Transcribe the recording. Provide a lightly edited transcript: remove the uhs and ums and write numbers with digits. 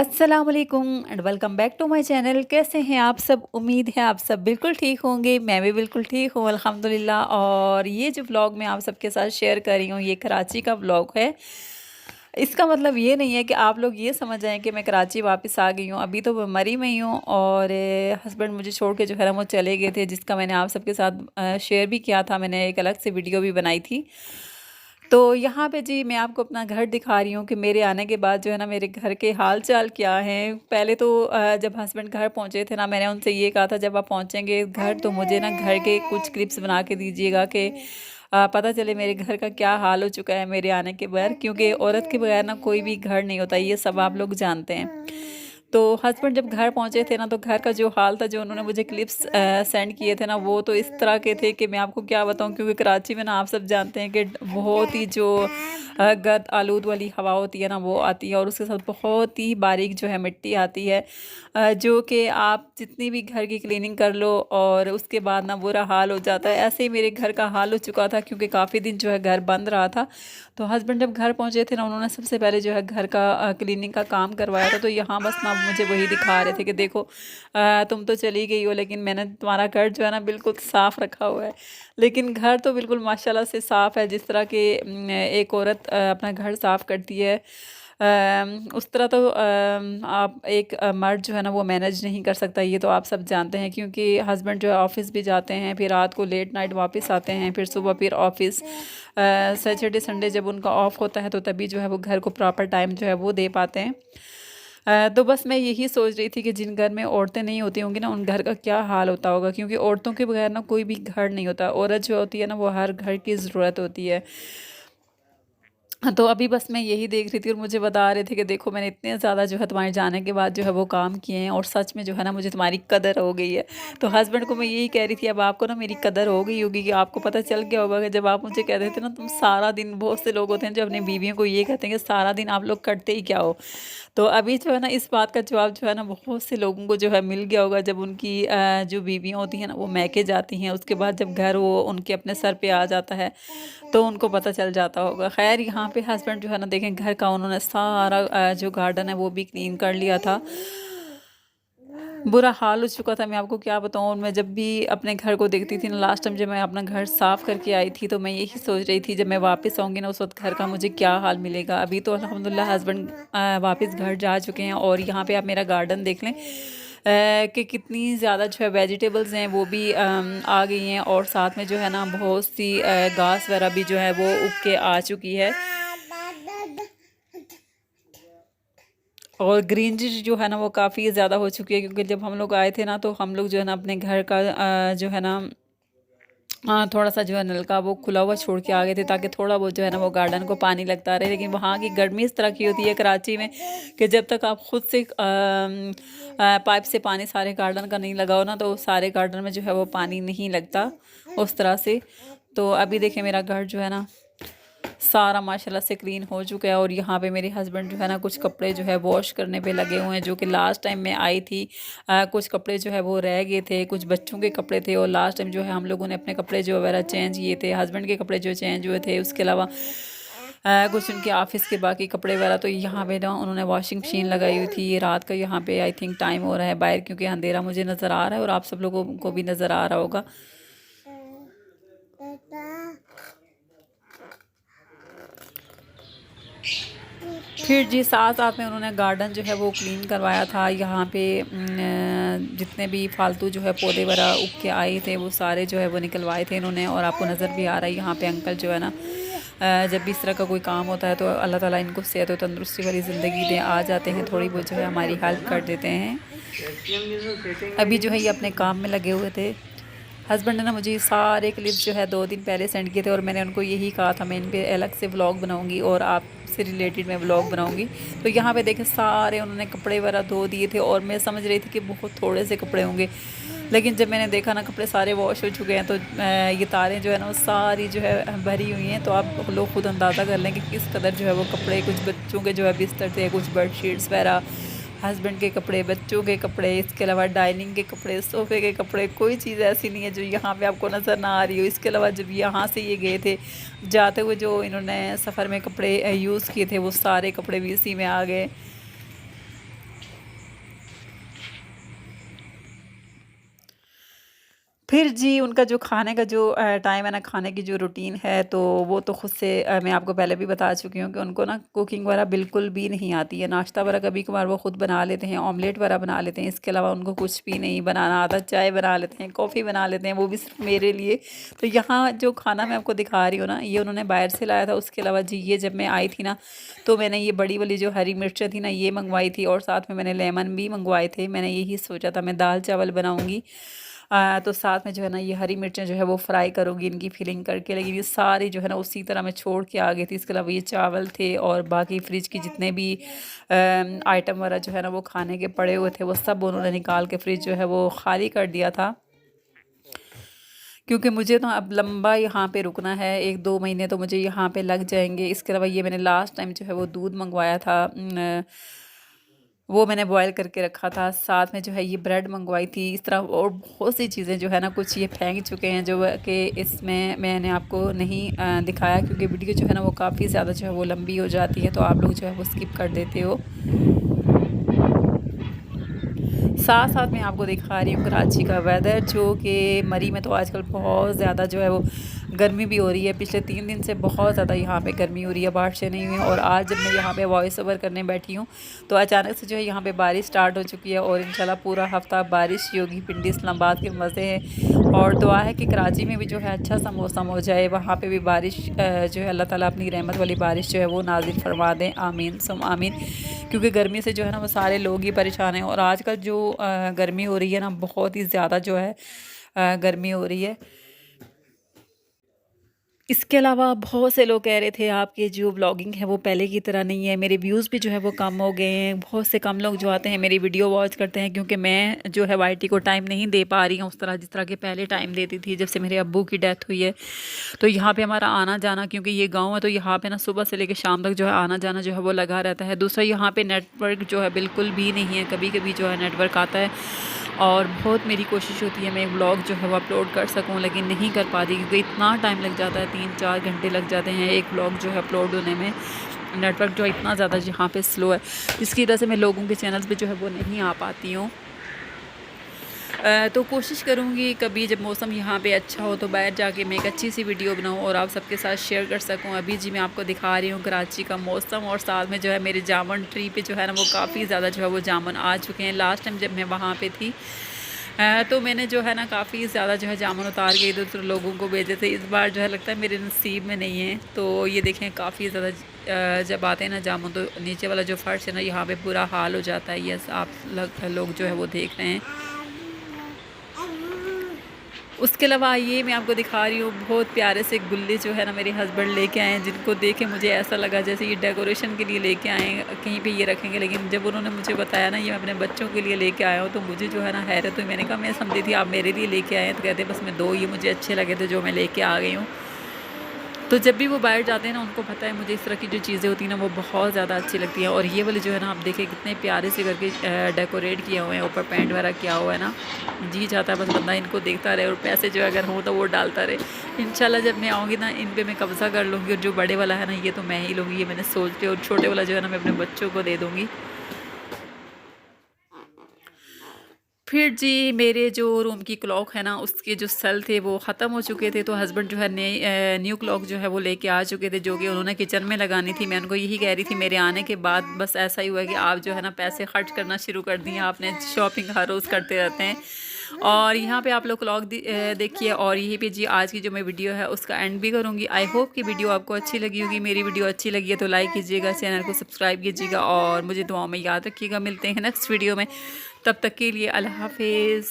अस्सलाम वालेकुम and welcome back to my channel. कैसे हैं आप सब? उम्मीद है आप सब बिल्कुल ठीक होंगे। मैं भी बिल्कुल ठीक हूँ अल्हम्दुलिल्लाह। और ये जो व्लॉग मैं आप सबके साथ शेयर कर रही हूँ ये कराची का व्लॉग है। इसका मतलब ये नहीं है कि आप लोग ये समझ जाएं कि मैं कराची वापस आ गई हूँ। अभी तो मैं मरी में ही हूँ और हस्बैंड मुझे छोड़ के जो है ना वो चले गए थे, जिसका मैंने आप सबके साथ शेयर भी किया था। मैंने एक अलग से वीडियो भी बनाई थी। तो यहाँ पे जी मैं आपको अपना घर दिखा रही हूँ कि मेरे आने के बाद जो है ना मेरे घर के हाल चाल क्या हैं। पहले तो जब हस्बैंड घर पहुँचे थे ना, मैंने उनसे ये कहा था जब आप पहुँचेंगे घर तो मुझे ना घर के कुछ क्लिप्स बना के दीजिएगा कि पता चले मेरे घर का क्या हाल हो चुका है मेरे आने के बगैर, क्योंकि औरत के बगैर ना कोई भी घर नहीं होता, ये सब आप लोग जानते हैं। तो हस्बैंड जब घर पहुंचे थे ना तो घर का जो हाल था, जो उन्होंने मुझे क्लिप्स सेंड किए थे ना, वो तो इस तरह के थे कि मैं आपको क्या बताऊं। क्योंकि कराची में ना आप सब जानते हैं कि बहुत ही जो गर्द आलूद वाली हवा होती है ना वो आती है, और उसके साथ बहुत ही बारीक जो है मिट्टी आती है, जो कि आप जितनी भी घर की क्लीनिंग कर लो और उसके बाद ना बुरा हाल हो जाता है। ऐसे ही मेरे घर का हाल हो चुका था, क्योंकि काफ़ी दिन जो है घर बंद रहा था। तो हस्बैंड जब घर पहुंचे थे ना, उन्होंने सबसे पहले जो है घर का क्लीनिंग का काम करवाया था। तो यहाँ बस ना मुझे वही दिखा रहे थे कि देखो तुम तो चली गई हो लेकिन मैंने तुम्हारा घर जो है ना बिल्कुल साफ़ रखा हुआ है। लेकिन घर तो बिल्कुल माशाल्लाह से साफ़ है, जिस तरह के एक औरत अपना घर साफ़ करती है उस तरह तो आप एक मर्द जो है ना वो मैनेज नहीं कर सकता। ये तो आप सब जानते हैं, क्योंकि हस्बैंड जो है ऑफिस भी जाते हैं, फिर रात को लेट नाइट वापस आते हैं, फिर सुबह फिर ऑफिस। सैटरडे संडे जब उनका ऑफ होता है तो तभी जो है वो घर को प्रॉपर टाइम जो है वो दे पाते हैं। तो बस मैं यही सोच रही थी कि जिन घर में औरतें नहीं होती होंगी ना उन घर का क्या हाल होता होगा, क्योंकि औरतों के बगैर ना कोई भी घर नहीं होता। औरत जो होती है ना वो हर घर की ज़रूरत होती है। हाँ, तो अभी बस मैं यही देख रही थी और मुझे बता रहे थे कि देखो मैंने इतने ज़्यादा जो है तुम्हारे जाने के बाद जो है वो काम किए हैं, और सच में जो है ना मुझे तुम्हारी कदर हो गई है। तो हस्बैंड को मैं यही कह रही थी, अब आपको ना मेरी कदर हो गई होगी कि आपको पता चल गया होगा कि जब आप मुझे कह रहे थे ना तुम सारा दिन, बहुत से लोग होते हैं जो अपनी बीवियों को ये कहते हैं कि सारा दिन आप लोग करते ही क्या हो। तो अभी जो है ना इस बात का जवाब जो है ना बहुत से लोगों को जो है मिल गया होगा, जब उनकी जो बीवियाँ होती हैं ना वो मैके जाती हैं, उसके बाद जब घर वो उनके अपने सर पे आ जाता है तो उनको पता चल जाता होगा। खैर यहाँ पे हस्बैंड जो है ना देखें घर का उन्होंने सारा जो गार्डन है वो भी क्लीन कर लिया था। बुरा हाल हो चुका था, मैं आपको क्या बताऊँ। मैं जब भी अपने घर को देखती थी ना, लास्ट टाइम जब मैं अपना घर साफ़ करके आई थी तो मैं यही सोच रही थी जब मैं वापस आऊँगी ना उस वक्त घर का मुझे क्या हाल मिलेगा। अभी तो अल्हम्दुलिल्लाह हस्बैंड वापस घर जा चुके हैं, और यहाँ पे आप मेरा गार्डन देख लें कि कितनी ज़्यादा जो है वेजिटेबल्स हैं वो भी आ गई हैं, और साथ में जो है ना बहुत सी घास वगैरह भी जो है वो उग के आ चुकी है। और ग्रीनरी जो है ना वो काफ़ी ज़्यादा हो चुकी है, क्योंकि जब हम लोग आए थे ना तो हम लोग जो है ना अपने घर का जो है ना थोड़ा सा जो है नलका वो खुला हुआ छोड़ के आ गए थे, ताकि थोड़ा बहुत जो है ना वो गार्डन को पानी लगता रहे। लेकिन वहाँ की गर्मी इस तरह की होती है कराची में कि जब तक आप खुद से पाइप से पानी सारे गार्डन का नहीं लगाओ ना तो सारे गार्डन में जो है वो पानी नहीं लगता उस तरह से। तो अभी देखें मेरा घर जो है ना सारा माशाल्लाह से क्लीन हो चुका है, और यहाँ पे मेरे हस्बैंड जो है ना कुछ कपड़े जो है वॉश करने पे लगे हुए हैं, जो कि लास्ट टाइम मैं आई थी कुछ कपड़े जो है वो रह गए थे, कुछ बच्चों के कपड़े थे, और लास्ट टाइम जो है हम लोगों ने अपने कपड़े जो वगैरह चेंज किए थे, हस्बैंड के कपड़े जो चेंज हुए थे, उसके अलावा कुछ उनके ऑफिस के बाकी कपड़े वगैरह। तो यहाँ पे ना उन्होंने वॉशिंग मशीन लगाई हुई थी। ये रात का यहाँ पे आई थिंक टाइम हो रहा है बाहर, क्योंकि अंधेरा मुझे नज़र आ रहा है और आप सब लोगों को भी नज़र आ रहा होगा। फिर जी साथ साथ में उन्होंने गार्डन जो है वो क्लीन करवाया था। यहाँ पे जितने भी फालतू जो है पौधे वगैरह उग के आए थे वो सारे जो है वो निकलवाए थे इन्होंने। और आपको नज़र भी आ रहा है यहाँ पे अंकल जो है ना जब भी इस तरह का कोई काम होता है तो अल्लाह ताला इनको सेहत और तंदुरुस्ती वाली ज़िंदगी दे आ जाते हैं, थोड़ी बहुत जो है हमारी हेल्प कर देते हैं। अभी जो है ये अपने काम में लगे हुए थे। हस्बैंड ने ना मुझे सारे क्लिप्स जो है 2 दिन पहले सेंड किए थे, और मैंने उनको यही कहा था मैं इन पे अलग से व्लॉग बनाऊंगी और आपसे रिलेटेड मैं व्लॉग बनाऊंगी। तो यहाँ पे देखें सारे उन्होंने कपड़े वगैरह धो दिए थे, और मैं समझ रही थी कि बहुत थोड़े से कपड़े होंगे, लेकिन जब मैंने देखा ना कपड़े सारे वॉश हो चुके हैं तो ये तारें जो है ना वो सारी जो है भरी हुई हैं। तो आप लोग खुद अंदाज़ा कर लें कि किस कदर जो है वो कपड़े, कुछ बच्चों के जो है बिस्तर थे, कुछ बेडशीट्स वगैरह, हस्बैंड के कपड़े, बच्चों के कपड़े, इसके अलावा डाइनिंग के कपड़े, सोफ़े के कपड़े, कोई चीज़ ऐसी नहीं है जो यहाँ पे आपको नज़र ना आ रही हो। इसके अलावा जब यहाँ से ये गए थे जाते हुए जो इन्होंने सफ़र में कपड़े यूज़ किए थे वो सारे कपड़े भी इसी में आ गए। फिर जी उनका जो खाने का जो टाइम है ना, खाने की जो रूटीन है, तो वो तो खुद से मैं आपको पहले भी बता चुकी हूँ कि उनको ना कुकिंग वगैरह बिल्कुल भी नहीं आती है। नाश्ता वगैरह कभी-कभार वो खुद बना लेते हैं, ऑमलेट वगैरह बना लेते हैं, इसके अलावा उनको कुछ भी नहीं बनाना आता। चाय बना लेते हैं, कॉफ़ी बना लेते हैं, वो भी सिर्फ़ मेरे लिए। तो यहाँ जो खाना मैं आपको दिखा रही हूँ ना, ये उन्होंने बाहर से लाया था। उसके अलावा जी ये जब मैं आई थी ना, तो मैंने ये बड़ी वाली जो हरी मिर्चें थी ना, ये मँगवाई थी और साथ में मैंने लेमन भी मँगवाए थे। मैंने यही सोचा था मैं दाल-चावल बनाऊँगी। तो साथ में जो है ना ये हरी मिर्चें जो है वो फ्राई करूँगी इनकी फिलिंग करके, लेकिन ये सारी जो है ना उसी तरह मैं छोड़ के आ गई थी। इसके अलावा ये चावल थे और बाकी फ्रिज की जितने भी आइटम वगैरह जो है ना वो खाने के पड़े हुए थे, वो सब उन्होंने निकाल के फ्रिज जो है वो खाली कर दिया था। क्योंकि मुझे ना अब लंबा यहाँ पे रुकना है, 1-2 महीने तो मुझे यहाँ पे लग जाएँगे। इसके अलावा ये मैंने लास्ट टाइम जो है वो दूध मँगवाया था, वो मैंने बॉयल करके रखा था। साथ में जो है ये ब्रेड मँगवाई थी। इस तरह और बहुत सी चीज़ें जो है ना कुछ ये फेंक चुके हैं, जो कि इसमें मैंने आपको नहीं दिखाया, क्योंकि वीडियो जो है ना वो काफ़ी ज़्यादा जो है वो लंबी हो जाती है, तो आप लोग जो है वो स्किप कर देते हो। साथ साथ मैं आपको दिखा रही हूँ कराची का वेदर, जो कि मरी में तो आजकल बहुत ज़्यादा जो है वो गर्मी भी हो रही है। पिछले 3 दिन से बहुत ज़्यादा यहाँ पे गर्मी हो रही है, बारिशें नहीं हुई हैं। और आज जब मैं यहाँ पे वॉइस ओवर करने बैठी हूँ, तो अचानक से जो है यहाँ पे बारिश स्टार्ट हो चुकी है और इंशाल्लाह पूरा हफ्ता बारिश ही होगी। पिंडी इस्लामाबाद के मज़े हैं और दुआ है कि कराची में भी जो है अच्छा सा मौसम हो जाए, वहाँ पे भी बारिश जो है अल्लाह ताला अपनी रहमत वाली बारिश जो है वो नाज़िल फरमा दें। आमीन सुम आमीन। क्योंकि गर्मी से जो है ना वो सारे लोग ही परेशान हैं और आजकल जो गर्मी हो रही है ना, बहुत ही ज़्यादा जो है गर्मी हो रही है। इसके अलावा बहुत से लोग कह रहे थे आपकी जो व्लॉगिंग है वो पहले की तरह नहीं है, मेरे व्यूज़ भी जो है वो कम हो गए हैं। बहुत से कम लोग जो आते हैं मेरी वीडियो वॉच करते हैं, क्योंकि मैं जो है वाईटी को टाइम नहीं दे पा रही हूँ उस तरह जिस तरह के पहले टाइम देती थी, जब से मेरे अब्बू की डेथ हुई है। तो यहाँ पे हमारा आना जाना, क्योंकि ये गाँव है, तो यहाँ पे ना सुबह से लेकर शाम तक जो है आना जाना जो है वो लगा रहता है। दूसरा यहाँ पे नेटवर्क जो है बिल्कुल भी नहीं है, कभी कभी जो है नेटवर्क आता है और बहुत मेरी कोशिश होती है मैं एक व्लॉग जो है वो अपलोड कर सकूं, लेकिन नहीं कर पाती, क्योंकि इतना टाइम लग जाता है, 3-4 घंटे लग जाते हैं एक व्लॉग जो है अपलोड होने में। नेटवर्क जो है इतना ज़्यादा यहाँ पे स्लो है, जिसकी वजह से मैं लोगों के चैनल्स पे जो है वो नहीं आ पाती हूँ। तो कोशिश करूँगी कभी जब मौसम यहाँ पे अच्छा हो तो बाहर जाके मैं एक अच्छी सी वीडियो बनाऊँ और आप सबके साथ शेयर कर सकूँ। अभी जी मैं आपको दिखा रही हूँ कराची का मौसम, और साथ में जो है मेरे जामुन ट्री पे जो है ना वो काफ़ी ज़्यादा जो है वो जामुन आ चुके हैं। लास्ट टाइम जब मैं वहाँ पे थी तो मैंने जो है ना काफ़ी ज़्यादा जो है जामुन उतार के इधर उधर लोगों को भेजे थे। इस बार जो है लगता है मेरे नसीब में नहीं है। तो ये देखें काफ़ी ज़्यादा जब आते हैं ना जामुन, तो नीचे वाला जो फर्श है ना यहाँ पे बुरा हाल हो जाता है। यस, आप लोग जो है वो देख रहे हैं। उसके अलावा ये मैं आपको दिखा रही हूँ बहुत प्यारे से गुल्ले जो है ना मेरे हस्बैंड लेके आए हैं, जिनको देख के मुझे ऐसा लगा जैसे ये डेकोरेशन के लिए लेके आए हैं, कहीं पे ये रखेंगे। लेकिन जब उन्होंने मुझे बताया ना ये मैं अपने बच्चों के लिए लेके आया हूँ, तो मुझे जो है ना हैरत हुई। मैंने कहा, मैं समझी थी आप मेरे लिए लेके आए हैं, तो कहते बस मैं 2 ये मुझे अच्छे लगे थे जो मैं लेके आ गई हूँ। तो जब भी वो बाहर जाते हैं ना, उनको पता है मुझे इस तरह की जो चीज़ें होती हैं ना वो बहुत ज़्यादा अच्छी लगती हैं। और ये वाले जो है ना आप देखें कितने प्यारे से करके डेकोरेट किए हुए हैं, ऊपर पेंट वगैरह किया हुआ है ना। जी चाहता है बस बंदा इनको देखता रहे और पैसे जो अगर हों तो वो डालता रहे। इंशाल्लाह जब मैं आऊँगी ना इन पे मैं कब्ज़ा कर लूँगी, और जो बड़े वाला है ना ये तो मैं ही लूँगी, ये मैंने सोच के, और छोटे वाला जो है ना मैं अपने बच्चों को दे दूँगी। फिर जी मेरे जो रूम की क्लॉक है ना उसके जो सेल थे वो ख़त्म हो चुके थे, तो हस्बैंड जो है न्यू क्लॉक जो है वो लेके आ चुके थे, जो कि उन्होंने किचन में लगानी थी। मैं उनको यही कह रही थी मेरे आने के बाद बस ऐसा ही हुआ कि आप जो है ना पैसे खर्च करना शुरू कर दिए, आपने शॉपिंग हर रोज़ करते रहते हैं। और यहाँ पे आप लोग क्लॉक देखिए, और यहीं पे जी आज की जो मैं वीडियो है उसका एंड भी करूँगी। आई होप कि वीडियो आपको अच्छी लगी होगी। मेरी वीडियो अच्छी लगी है तो लाइक कीजिएगा, चैनल को सब्सक्राइब कीजिएगा और मुझे दुआओं में याद रखिएगा। मिलते हैं नेक्स्ट वीडियो में, तब तक के लिए अल्लाह हाफिज़।